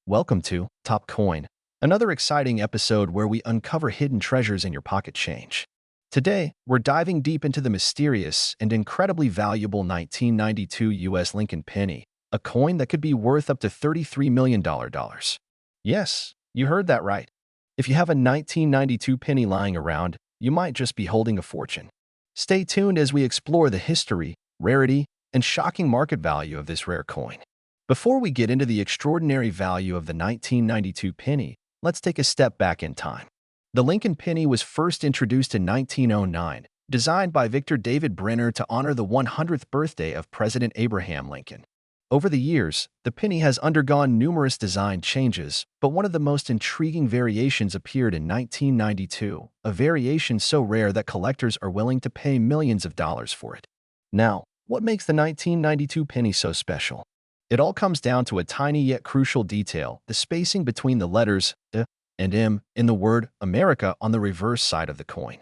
Welcome to Top Coin, another exciting episode where we uncover hidden treasures in your pocket change. Today, we're diving deep into the mysterious and incredibly valuable 1992 U.S. Lincoln penny, a coin that could be worth up to $33 million. Yes, you heard that right. If you have a 1992 penny lying around, you might just be holding a fortune. Stay tuned as we explore the history, rarity, and shocking market value of this rare coin. Before we get into the extraordinary value of the 1992 penny, let's take a step back in time. The Lincoln penny was first introduced in 1909, designed by Victor David Brenner to honor the 100th birthday of President Abraham Lincoln. Over the years, the penny has undergone numerous design changes, but one of the most intriguing variations appeared in 1992, a variation so rare that collectors are willing to pay millions of dollars for it. Now, what makes the 1992 penny so special? It all comes down to a tiny yet crucial detail, the spacing between the letters E and M in the word America on the reverse side of the coin.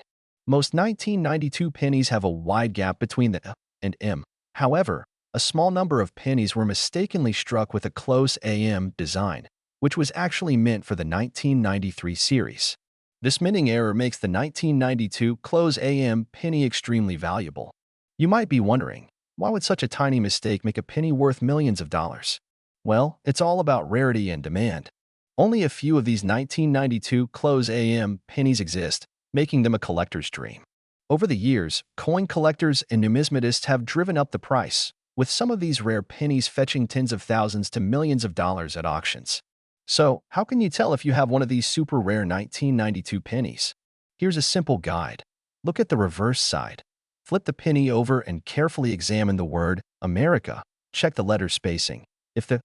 Most 1992 pennies have a wide gap between the E and M. However, a small number of pennies were mistakenly struck with a close AM design, which was actually meant for the 1993 series. This minting error makes the 1992 close AM penny extremely valuable. You might be wondering, why would such a tiny mistake make a penny worth millions of dollars? Well, it's all about rarity and demand. Only a few of these 1992 close AM pennies exist, making them a collector's dream. Over the years, coin collectors and numismatists have driven up the price, with some of these rare pennies fetching tens of thousands to millions of dollars at auctions. So, how can you tell if you have one of these super rare 1992 pennies? Here's a simple guide. Look at the reverse side. Flip the penny over and carefully examine the word America. Check the letter spacing. If the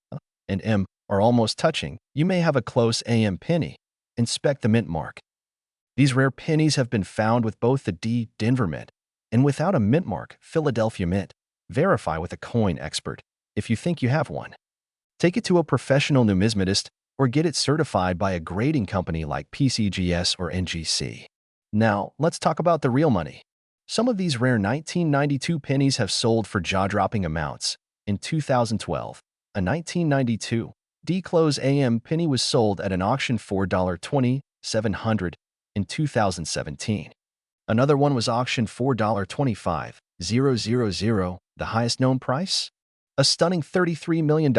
and M are almost touching, you may have a close AM penny. Inspect the mint mark. These rare pennies have been found with both the D Denver Mint and without a mint mark, Philadelphia Mint. Verify with a coin expert if you think you have one. Take it to a professional numismatist or get it certified by a grading company like PCGS or NGC. Now, let's talk about the real money. Some of these rare 1992 pennies have sold for jaw-dropping amounts. In 2012, a 1992 D-Close AM penny was sold at an auction for $2,700. In 2017, another one was auctioned for $25,000, the highest known price? A stunning $33 million.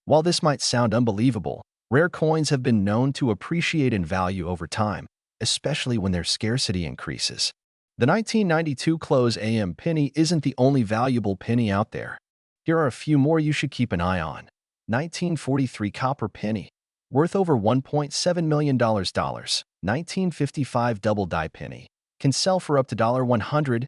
While this might sound unbelievable, rare coins have been known to appreciate in value over time, especially when their scarcity increases. The 1992 close AM penny isn't the only valuable penny out there. Here are a few more you should keep an eye on. 1943 copper penny, worth over $1.7 million. 1955 double die penny, can sell for up to $100,000.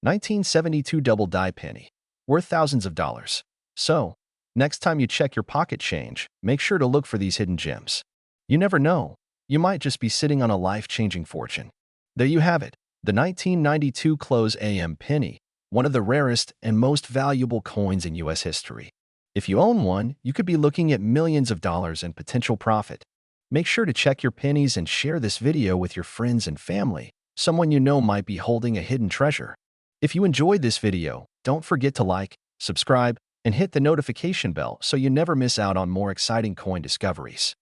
1972 double die penny, worth thousands of dollars. So, next time you check your pocket change, make sure to look for these hidden gems. You never know, you might just be sitting on a life-changing fortune. There you have it, the 1992 close AM penny, one of the rarest and most valuable coins in U.S. history. If you own one, you could be looking at millions of dollars in potential profit. Make sure to check your pennies and share this video with your friends and family. Someone you know might be holding a hidden treasure. If you enjoyed this video, don't forget to like, subscribe, and hit the notification bell so you never miss out on more exciting coin discoveries.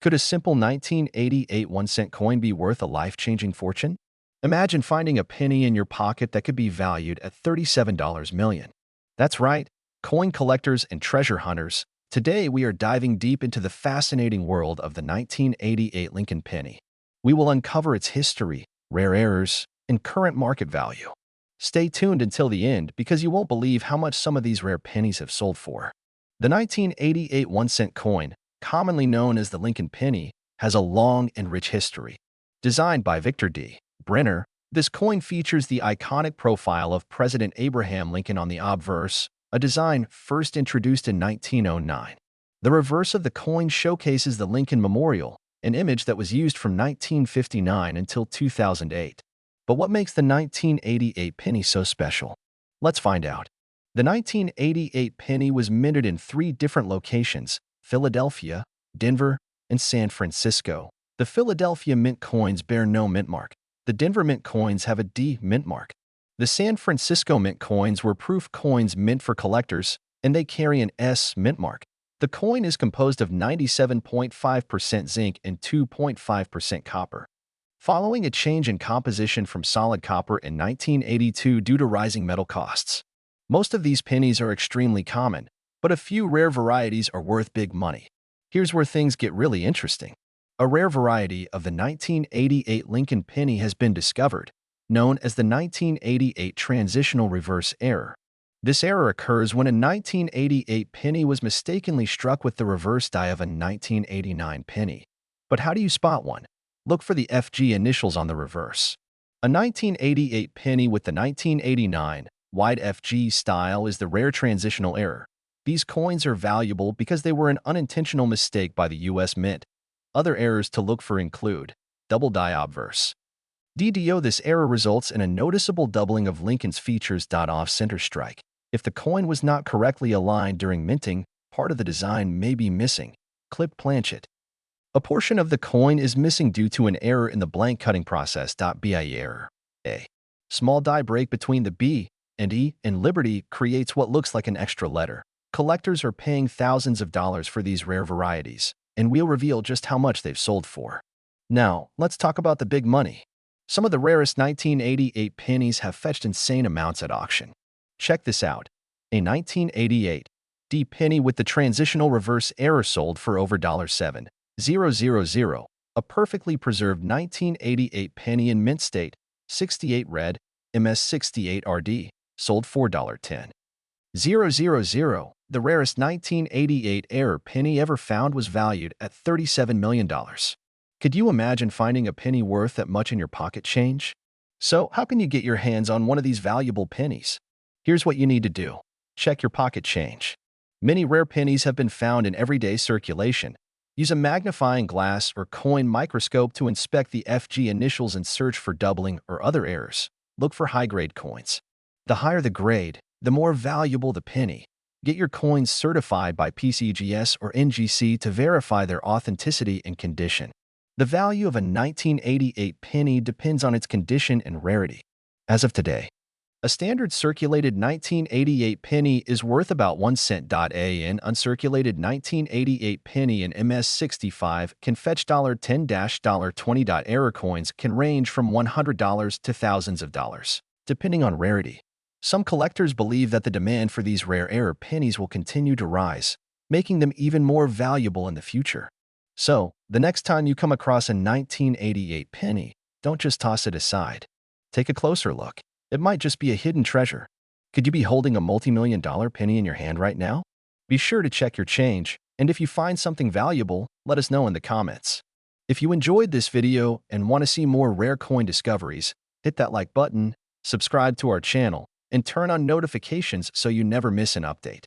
Could a simple 1988 1-cent coin be worth a life-changing fortune? Imagine finding a penny in your pocket that could be valued at $37 million. That's right, coin collectors and treasure hunters. Today we are diving deep into the fascinating world of the 1988 Lincoln penny. We will uncover its history, rare errors, and current market value. Stay tuned until the end because you won't believe how much some of these rare pennies have sold for. The 1988 1-cent coin, commonly known as the Lincoln penny, has a long and rich history. Designed by Victor D. Brenner, this coin features the iconic profile of President Abraham Lincoln on the obverse, a design first introduced in 1909. The reverse of the coin showcases the Lincoln Memorial, an image that was used from 1959 until 2008. But what makes the 1988 penny so special? Let's find out. The 1988 penny was minted in 3 different locations: Philadelphia, Denver, and San Francisco. The Philadelphia mint coins bear no mint mark. The Denver mint coins have a D mint mark. The San Francisco mint coins were proof coins mint for collectors, and they carry an S mint mark. The coin is composed of 97.5% zinc and 2.5% copper. Following a change in composition from solid copper in 1982 due to rising metal costs. Most of these pennies are extremely common, but a few rare varieties are worth big money. Here's where things get really interesting. A rare variety of the 1988 Lincoln penny has been discovered, known as the 1988 transitional reverse error. This error occurs when a 1988 penny was mistakenly struck with the reverse die of a 1989 penny. But how do you spot one? Look for the FG initials on the reverse. A 1988 penny with the 1989 wide FG style is the rare transitional error. These coins are valuable because they were an unintentional mistake by the U.S. Mint. Other errors to look for include double die obverse. DDO. This error results in a noticeable doubling of Lincoln's features. Off-center strike. If the coin was not correctly aligned during minting, part of the design may be missing. Clip planchet. A portion of the coin is missing due to an error in the blank cutting process. BIE error. A small die break between the B and E in Liberty creates what looks like an extra letter. Collectors are paying thousands of dollars for these rare varieties, and we'll reveal just how much they've sold for. Now, let's talk about the big money. Some of the rarest 1988 pennies have fetched insane amounts at auction. Check this out. A 1988 D penny with the transitional reverse error sold for over $7,000. A perfectly preserved 1988 penny in mint state, 68 red, MS68 RD, sold for $10,000. The rarest 1988 error penny ever found was valued at $37 million. Could you imagine finding a penny worth that much in your pocket change? So, how can you get your hands on one of these valuable pennies? Here's what you need to do. Check your pocket change. Many rare pennies have been found in everyday circulation. Use a magnifying glass or coin microscope to inspect the FG initials and search for doubling or other errors. Look for high-grade coins. The higher the grade, the more valuable the penny. Get your coins certified by PCGS or NGC to verify their authenticity and condition. The value of a 1988 penny depends on its condition and rarity. As of today, a standard circulated 1988 penny is worth about 1 cent. An uncirculated 1988 penny in MS65 can fetch $10-$20. Error coins can range from $100 to thousands of dollars, depending on rarity. Some collectors believe that the demand for these rare error pennies will continue to rise, making them even more valuable in the future. So, the next time you come across a 1988 penny, don't just toss it aside. Take a closer look. It might just be a hidden treasure. Could you be holding a multi-million-dollar penny in your hand right now? Be sure to check your change, and if you find something valuable, let us know in the comments. If you enjoyed this video and want to see more rare coin discoveries, hit that like button, subscribe to our channel, and turn on notifications so you never miss an update.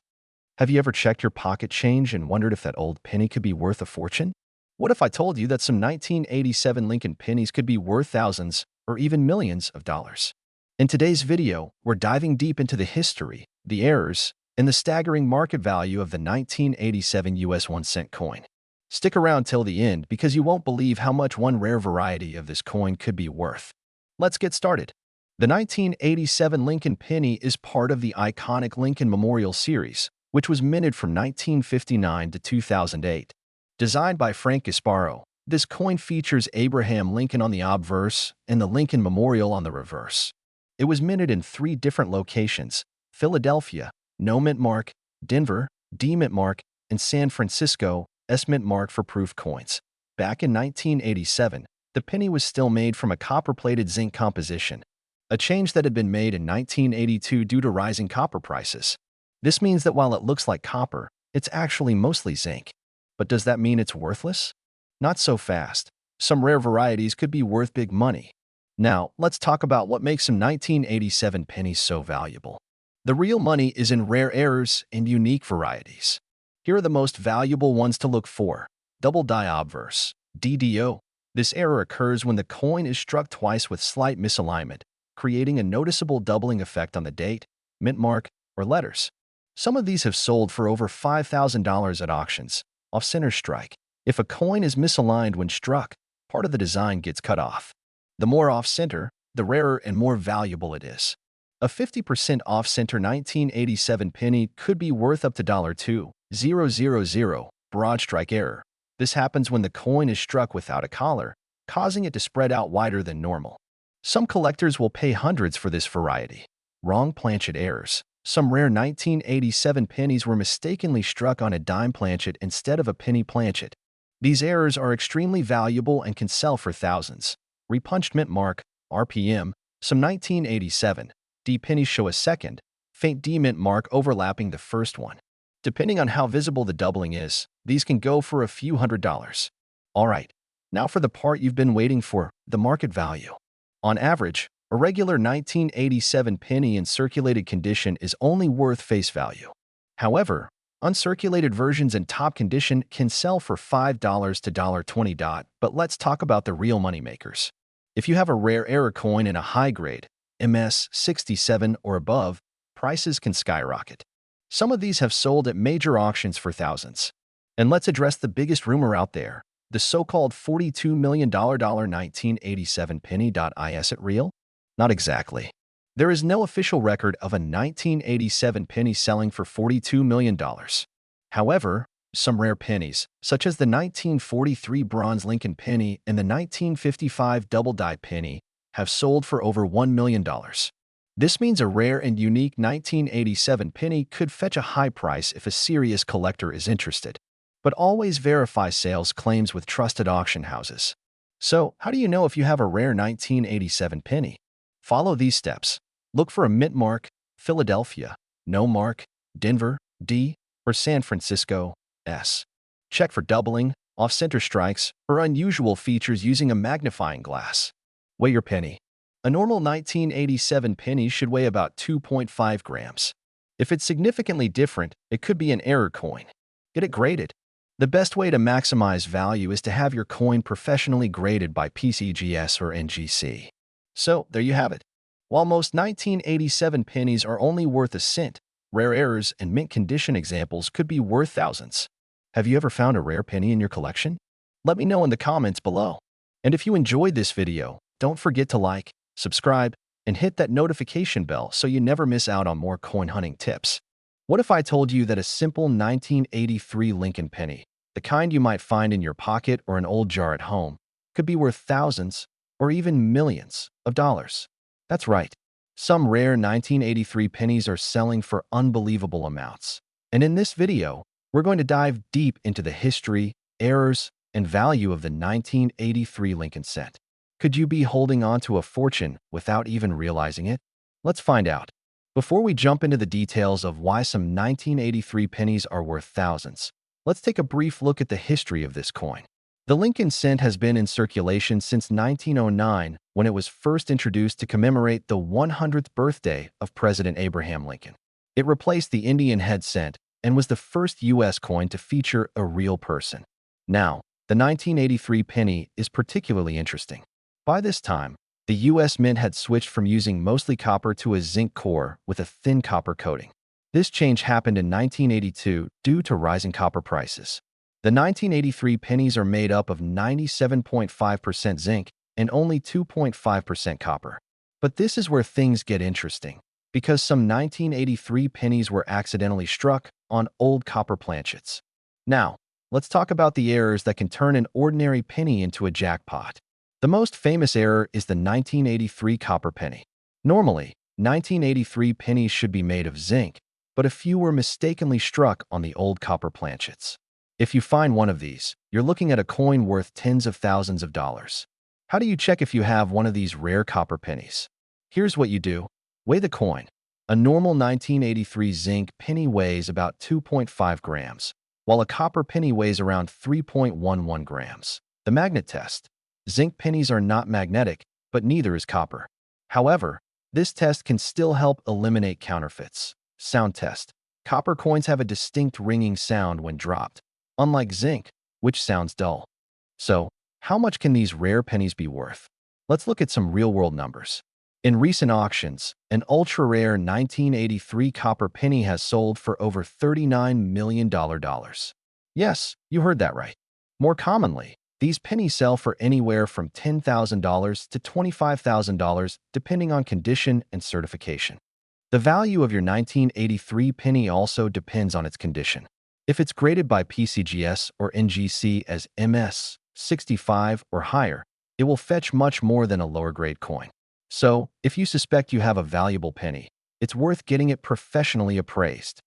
Have you ever checked your pocket change and wondered if that old penny could be worth a fortune? What if I told you that some 1987 Lincoln pennies could be worth thousands or even millions of dollars? In today's video, we're diving deep into the history, the errors, and the staggering market value of the 1987 US 1-cent coin. Stick around till the end because you won't believe how much one rare variety of this coin could be worth. Let's get started. The 1987 Lincoln penny is part of the iconic Lincoln Memorial series, which was minted from 1959 to 2008. Designed by Frank Gasparo, this coin features Abraham Lincoln on the obverse and the Lincoln Memorial on the reverse. It was minted in 3 different locations: Philadelphia, no mint mark; Denver, D mint mark; and San Francisco, S mint mark for proof coins. Back in 1987, the penny was still made from a copper-plated zinc composition, a change that had been made in 1982 due to rising copper prices. This means that while it looks like copper, it's actually mostly zinc. But does that mean it's worthless? Not so fast. Some rare varieties could be worth big money. Now, let's talk about what makes some 1987 pennies so valuable. The real money is in rare errors and unique varieties. Here are the most valuable ones to look for. Double die obverse, DDO. This error occurs when the coin is struck twice with slight misalignment, creating a noticeable doubling effect on the date, mint mark, or letters. Some of these have sold for over $5,000 at auctions. Off-center strike. If a coin is misaligned when struck, part of the design gets cut off. The more off-center, the rarer and more valuable it is. A 50% off-center 1987 penny could be worth up to $2 000 broad strike error. This happens when the coin is struck without a collar, causing it to spread out wider than normal. Some collectors will pay hundreds for this variety. Wrong planchet errors. Some rare 1987 pennies were mistakenly struck on a dime planchet instead of a penny planchet. These errors are extremely valuable and can sell for thousands. Repunched mint mark, RPM. Some 1987 D pennies show a second, faint D mint mark overlapping the first one. Depending on how visible the doubling is, these can go for a few $100s. Alright, now for the part you've been waiting for, the market value. On average, a regular 1987 penny in circulated condition is only worth face value. However, uncirculated versions in top condition can sell for $5 to $20. But let's talk about the real moneymakers. If you have a rare error coin in a high grade, MS 67 or above, prices can skyrocket. Some of these have sold at major auctions for thousands. And let's address the biggest rumor out there, the so-called $42 million 1987 penny. Is it real? Not exactly. There is no official record of a 1987 penny selling for $42 million. However, some rare pennies, such as the 1943 bronze Lincoln penny and the 1955 double-die penny, have sold for over $1 million. This means a rare and unique 1987 penny could fetch a high price if a serious collector is interested. But always verify sales claims with trusted auction houses. So, how do you know if you have a rare 1987 penny? Follow these steps. Look for a mint mark, Philadelphia, no mark, Denver, D, or San Francisco, S. Check for doubling, off-center strikes, or unusual features using a magnifying glass. Weigh your penny. A normal 1987 penny should weigh about 2.5 grams. If it's significantly different, it could be an error coin. Get it graded. The best way to maximize value is to have your coin professionally graded by PCGS or NGC. So, there you have it. While most 1987 pennies are only worth a cent, rare errors and mint condition examples could be worth thousands. Have you ever found a rare penny in your collection? Let me know in the comments below. And if you enjoyed this video, don't forget to like, subscribe, and hit that notification bell so you never miss out on more coin hunting tips. What if I told you that a simple 1983 Lincoln penny, the kind you might find in your pocket or an old jar at home, could be worth thousands or even millions of dollars? That's right. Some rare 1983 pennies are selling for unbelievable amounts. And in this video, we're going to dive deep into the history, errors, and value of the 1983 Lincoln cent. Could you be holding on to a fortune without even realizing it? Let's find out. Before we jump into the details of why some 1983 pennies are worth thousands, let's take a brief look at the history of this coin. The Lincoln cent has been in circulation since 1909, when it was first introduced to commemorate the 100th birthday of President Abraham Lincoln. It replaced the Indian head cent and was the first U.S. coin to feature a real person. Now, the 1983 penny is particularly interesting. By this time, the U.S. Mint had switched from using mostly copper to a zinc core with a thin copper coating. This change happened in 1982 due to rising copper prices. The 1983 pennies are made up of 97.5% zinc and only 2.5% copper. But this is where things get interesting, because some 1983 pennies were accidentally struck on old copper planchets. Now, let's talk about the errors that can turn an ordinary penny into a jackpot. The most famous error is the 1983 copper penny. Normally, 1983 pennies should be made of zinc, but a few were mistakenly struck on the old copper planchets. If you find one of these, you're looking at a coin worth tens of thousands of dollars. How do you check if you have one of these rare copper pennies? Here's what you do. Weigh the coin. A normal 1983 zinc penny weighs about 2.5 grams, while a copper penny weighs around 3.11 grams. The magnet test. Zinc pennies are not magnetic, but neither is copper. However, this test can still help eliminate counterfeits. Sound test. Copper coins have a distinct ringing sound when dropped, unlike zinc, which sounds dull. So, how much can these rare pennies be worth? Let's look at some real-world numbers. In recent auctions, an ultra-rare 1983 copper penny has sold for over $39 million. Yes, you heard that right. More commonly, these pennies sell for anywhere from $10,000 to $25,000 depending on condition and certification. The value of your 1983 penny also depends on its condition. If it's graded by PCGS or NGC as MS 65 or higher, it will fetch much more than a lower grade coin. So, if you suspect you have a valuable penny, it's worth getting it professionally appraised.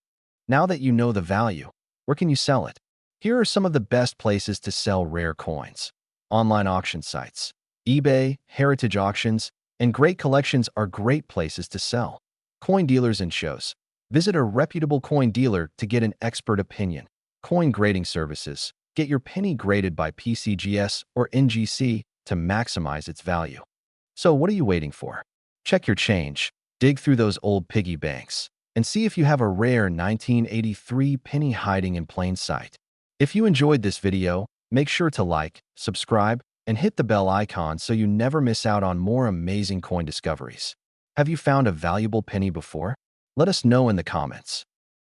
Now that you know the value, where can you sell it? Here are some of the best places to sell rare coins. Online auction sites. eBay, heritage auctions, and great collections are great places to sell. Coin dealers and shows. Visit a reputable coin dealer to get an expert opinion. Coin grading services. Get your penny graded by PCGS or NGC to maximize its value. So what are you waiting for? Check your change, dig through those old piggy banks, and see if you have a rare 1983 penny hiding in plain sight. If you enjoyed this video, make sure to like, subscribe, and hit the bell icon so you never miss out on more amazing coin discoveries. Have you found a valuable penny before? Let us know in the comments.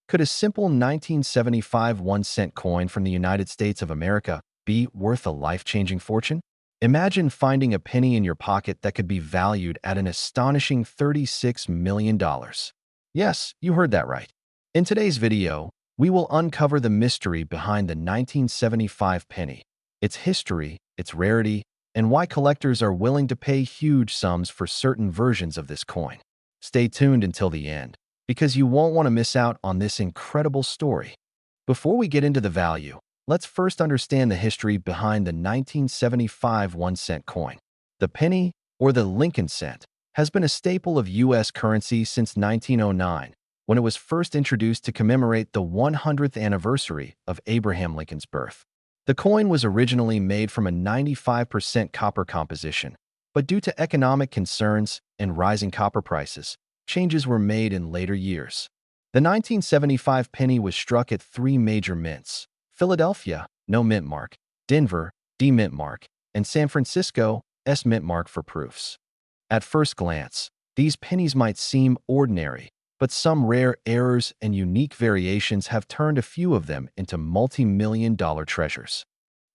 Could a simple 1975 1-cent coin from the United States of America be worth a life-changing fortune? Imagine finding a penny in your pocket that could be valued at an astonishing $36 million. Yes, you heard that right. In today's video, we will uncover the mystery behind the 1975 penny, its history, its rarity, and why collectors are willing to pay huge sums for certain versions of this coin. Stay tuned until the end, because you won't want to miss out on this incredible story. Before we get into the value, let's first understand the history behind the 1975 1-cent coin. The penny, or the Lincoln cent, has been a staple of U.S. currency since 1909, when it was first introduced to commemorate the 100th anniversary of Abraham Lincoln's birth. The coin was originally made from a 95% copper composition, but due to economic concerns and rising copper prices, changes were made in later years. The 1975 penny was struck at 3 major mints: Philadelphia, no mint mark; Denver, D mint mark; and San Francisco, S mint mark for proofs. At first glance, these pennies might seem ordinary, but some rare errors and unique variations have turned a few of them into multi-million-dollar treasures.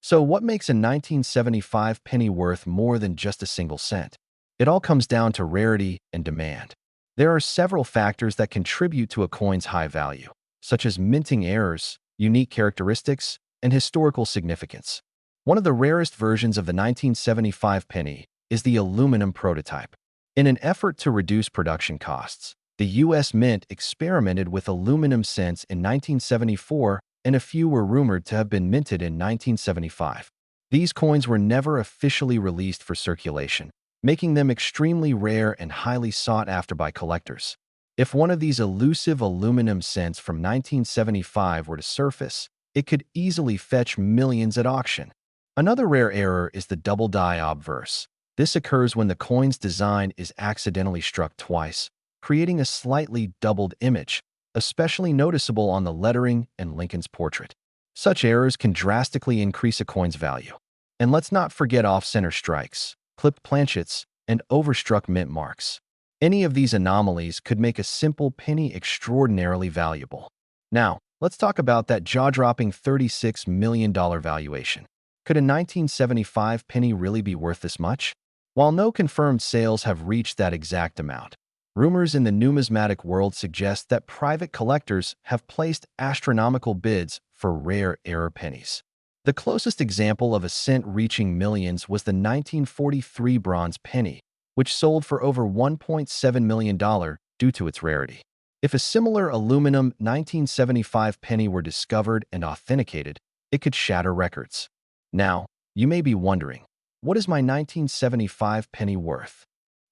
So what makes a 1975 penny worth more than just a single cent? It all comes down to rarity and demand. There are several factors that contribute to a coin's high value, such as minting errors, unique characteristics, and historical significance. One of the rarest versions of the 1975 penny is the aluminum prototype. In an effort to reduce production costs, the U.S. Mint experimented with aluminum cents in 1974, and a few were rumored to have been minted in 1975. These coins were never officially released for circulation, making them extremely rare and highly sought after by collectors. If one of these elusive aluminum cents from 1975 were to surface, it could easily fetch millions at auction. Another rare error is the double die obverse. This occurs when the coin's design is accidentally struck twice, creating a slightly doubled image, especially noticeable on the lettering and Lincoln's portrait. Such errors can drastically increase a coin's value. And let's not forget off-center strikes, clipped planchets, and overstruck mint marks. Any of these anomalies could make a simple penny extraordinarily valuable. Now, let's talk about that jaw-dropping $36 million valuation. Could a 1975 penny really be worth this much? While no confirmed sales have reached that exact amount, rumors in the numismatic world suggest that private collectors have placed astronomical bids for rare error pennies. The closest example of a cent reaching millions was the 1943 bronze penny, which sold for over $1.7 million due to its rarity. If a similar aluminum 1975 penny were discovered and authenticated, it could shatter records. Now, you may be wondering, what is my 1975 penny worth?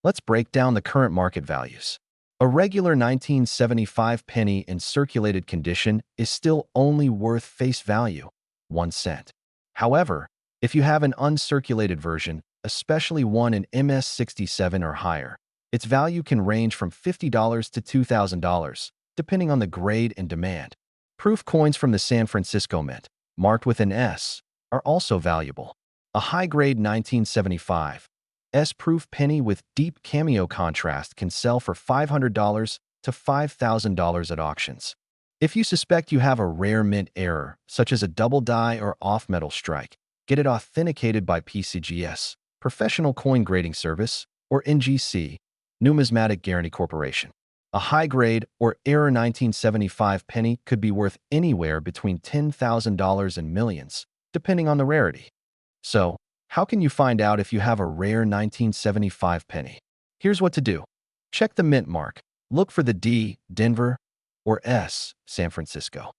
Let's break down the current market values. A regular 1975 penny in circulated condition is still only worth face value, 1 cent. However, if you have an uncirculated version, especially one in MS67 or higher, its value can range from $50 to $2,000, depending on the grade and demand. Proof coins from the San Francisco Mint, marked with an S, are also valuable. A high-grade 1975 S-proof penny with deep cameo contrast can sell for $500 to $5,000 at auctions. If you suspect you have a rare mint error, such as a double die or off-metal strike, get it authenticated by PCGS, Professional Coin Grading Service, or NGC, Numismatic Guarantee Corporation. A high-grade or error 1975 penny could be worth anywhere between $10,000 and millions, depending on the rarity. So, how can you find out if you have a rare 1975 penny? Here's what to do. Check the mint mark. Look for the D, Denver, or S, San Francisco.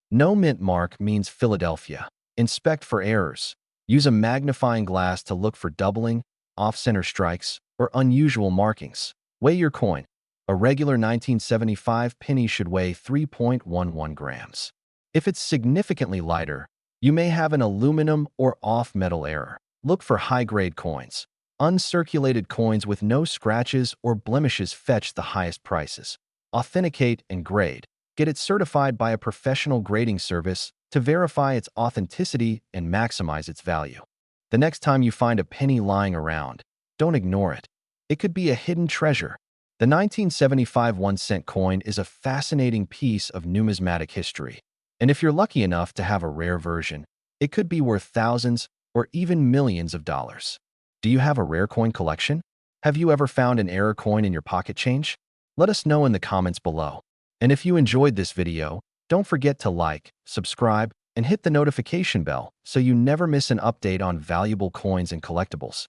No mint mark means Philadelphia. Inspect for errors. Use a magnifying glass to look for doubling, off-center strikes, or unusual markings. Weigh your coin. A regular 1975 penny should weigh 3.11 grams. If it's significantly lighter, you may have an aluminum or off-metal error. Look for high-grade coins. Uncirculated coins with no scratches or blemishes fetch the highest prices. Authenticate and grade. Get it certified by a professional grading service to verify its authenticity and maximize its value. The next time you find a penny lying around, don't ignore it. It could be a hidden treasure. The 1975 1-cent coin is a fascinating piece of numismatic history. And if you're lucky enough to have a rare version, it could be worth thousands or even millions of dollars. Do you have a rare coin collection? Have you ever found an error coin in your pocket change? Let us know in the comments below. And if you enjoyed this video, don't forget to like, subscribe, and hit the notification bell so you never miss an update on valuable coins and collectibles.